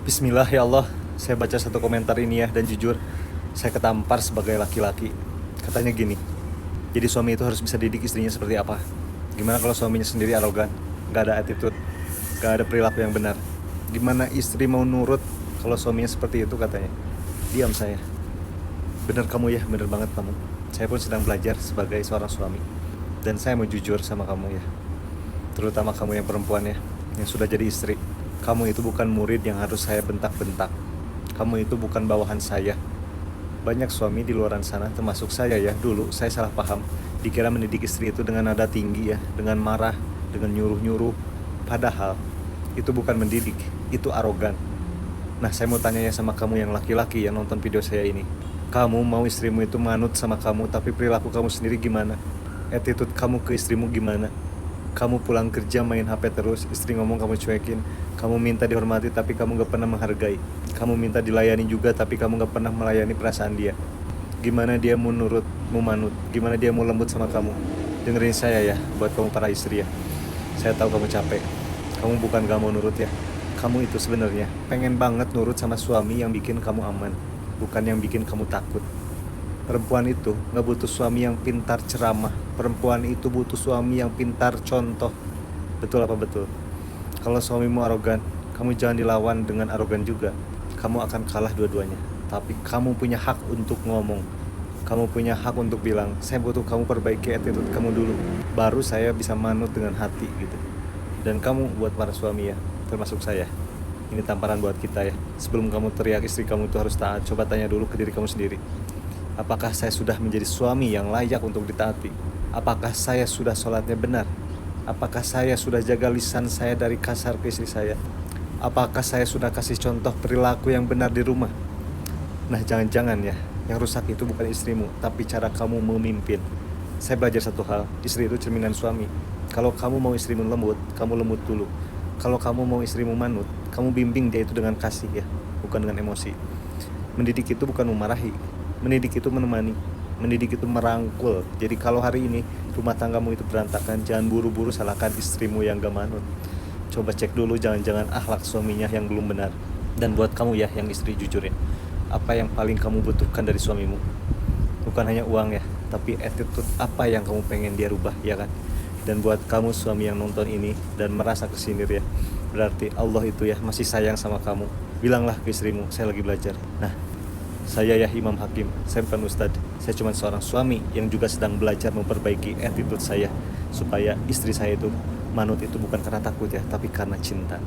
Bismillah ya Allah, saya baca satu komentar ini ya, dan jujur saya ketampar sebagai laki-laki. Katanya gini, jadi suami itu harus bisa didik istrinya seperti apa. Gimana kalau suaminya sendiri arogan, gak ada attitude, gak ada perilaku yang benar. Gimana istri mau nurut kalau suaminya seperti itu katanya. Diam saya. Bener kamu ya, bener banget kamu. Saya pun sedang belajar sebagai seorang suami. Dan saya mau jujur sama kamu ya, terutama kamu yang perempuan ya, yang sudah jadi istri. Kamu itu bukan murid yang harus saya bentak-bentak. Kamu itu bukan bawahan saya. Banyak suami di luaran sana, termasuk saya ya, dulu saya salah paham. Dikira mendidik istri itu dengan nada tinggi ya, dengan marah, dengan nyuruh-nyuruh. Padahal itu bukan mendidik, itu arogan. Nah, saya mau tanya ya sama kamu yang laki-laki yang nonton video saya ini. Kamu mau istrimu itu manut sama kamu, tapi perilaku kamu sendiri gimana? Attitude kamu ke istrimu gimana? Kamu pulang kerja main HP terus, istri ngomong kamu cuekin. Kamu minta dihormati tapi kamu gak pernah menghargai. Kamu minta dilayani juga tapi kamu gak pernah melayani perasaan dia. Gimana dia mau nurut, mau manut? Gimana dia mau lembut sama kamu? Dengerin saya ya, buat kamu para istri ya. Saya tahu kamu capek. Kamu bukan gak mau nurut ya. Kamu itu sebenarnya pengen banget nurut sama suami yang bikin kamu aman, bukan yang bikin kamu takut. Perempuan itu nggak butuh suami yang pintar ceramah. Perempuan itu butuh suami yang pintar contoh. Betul apa betul? Kalau suamimu arogan, kamu jangan dilawan dengan arogan juga. Kamu akan kalah dua-duanya. Tapi kamu punya hak untuk ngomong. Kamu punya hak untuk bilang, saya butuh kamu perbaiki attitude kamu dulu. Baru saya bisa manut dengan hati gitu. Dan kamu buat para suami ya, termasuk saya. Ini tamparan buat kita ya. Sebelum kamu teriak istri kamu itu harus taat, coba tanya dulu ke diri kamu sendiri. Apakah saya sudah menjadi suami yang layak untuk ditaati? Apakah saya sudah sholatnya benar? Apakah saya sudah jaga lisan saya dari kasar ke istri saya? Apakah saya sudah kasih contoh perilaku yang benar di rumah? Nah, jangan-jangan ya, yang rusak itu bukan istrimu, tapi cara kamu memimpin. Saya belajar satu hal, istri itu cerminan suami. Kalau kamu mau istrimu lembut, kamu lembut dulu. Kalau kamu mau istrimu manut, kamu bimbing dia itu dengan kasih ya, bukan dengan emosi. Mendidik itu bukan memarahi. Mendidik itu menemani. Mendidik itu merangkul. Jadi kalau hari ini rumah tanggamu itu berantakan, jangan buru-buru salahkan istrimu yang gak manut. Coba cek dulu, jangan-jangan akhlak suaminya yang belum benar. Dan buat kamu ya yang istri, jujurin, apa yang paling kamu butuhkan dari suamimu? Bukan hanya uang ya, tapi attitude apa yang kamu pengen dia rubah, ya kan? Dan buat kamu suami yang nonton ini dan merasa kesindir ya, berarti Allah itu ya masih sayang sama kamu. Bilanglah ke istrimu, saya lagi belajar. Nah, saya ya Imam Hakim, saya bukan Ustadz. Saya cuma seorang suami yang juga sedang belajar memperbaiki attitude saya, supaya istri saya itu manut itu bukan karena takut ya, tapi karena cinta.